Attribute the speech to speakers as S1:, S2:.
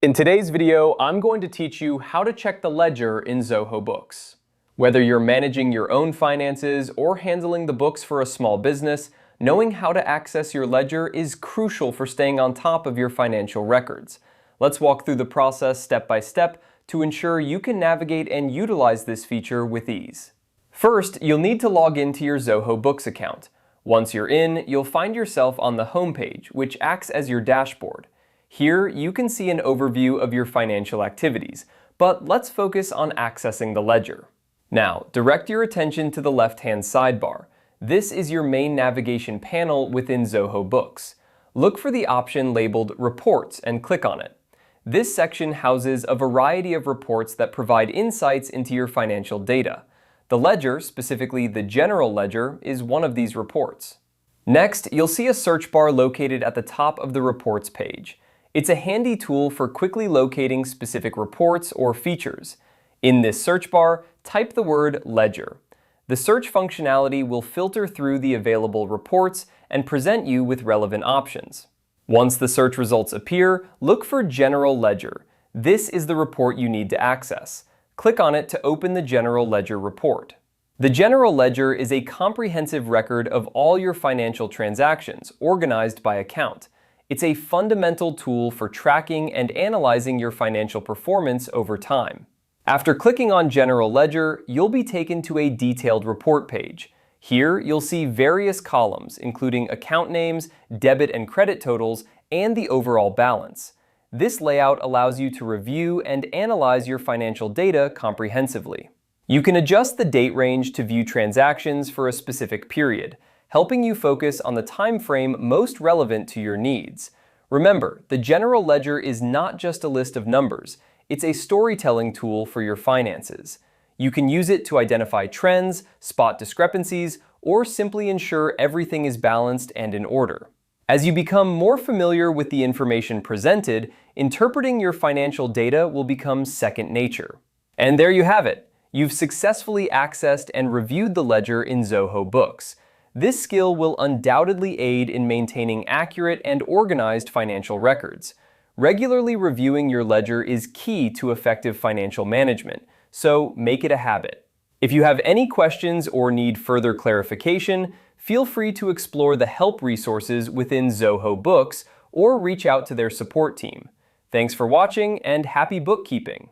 S1: In today's video, I'm going to teach you how to check the ledger in Zoho Books. Whether you're managing your own finances or handling the books for a small business, knowing how to access your ledger is crucial for staying on top of your financial records. Let's walk through the process step by step to ensure you can navigate and utilize this feature with ease. First, you'll need to log into your Zoho Books account. Once you're in, you'll find yourself on the home page, which acts as your dashboard. Here, you can see an overview of your financial activities, but let's focus on accessing the ledger. Now, direct your attention to the left-hand sidebar. This is your main navigation panel within Zoho Books. Look for the option labeled Reports and click on it. This section houses a variety of reports that provide insights into your financial data. The ledger, specifically the general ledger, is one of these reports. Next, you'll see a search bar located at the top of the Reports page. It's a handy tool for quickly locating specific reports or features. In this search bar, type the word Ledger. The search functionality will filter through the available reports and present you with relevant options. Once the search results appear, look for General Ledger. This is the report you need to access. Click on it to open the General Ledger report. The General Ledger is a comprehensive record of all your financial transactions, organized by account. It's a fundamental tool for tracking and analyzing your financial performance over time. After clicking on General Ledger, you'll be taken to a detailed report page. Here, you'll see various columns, including account names, debit and credit totals, and the overall balance. This layout allows you to review and analyze your financial data comprehensively. You can adjust the date range to view transactions for a specific period, helping you focus on the time frame most relevant to your needs. Remember, the General Ledger is not just a list of numbers, it's a storytelling tool for your finances. You can use it to identify trends, spot discrepancies, or simply ensure everything is balanced and in order. As you become more familiar with the information presented, interpreting your financial data will become second nature. And there you have it. You've successfully accessed and reviewed the ledger in Zoho Books. This skill will undoubtedly aid in maintaining accurate and organized financial records. Regularly reviewing your ledger is key to effective financial management, so make it a habit. If you have any questions or need further clarification, feel free to explore the help resources within Zoho Books or reach out to their support team. Thanks for watching and happy bookkeeping!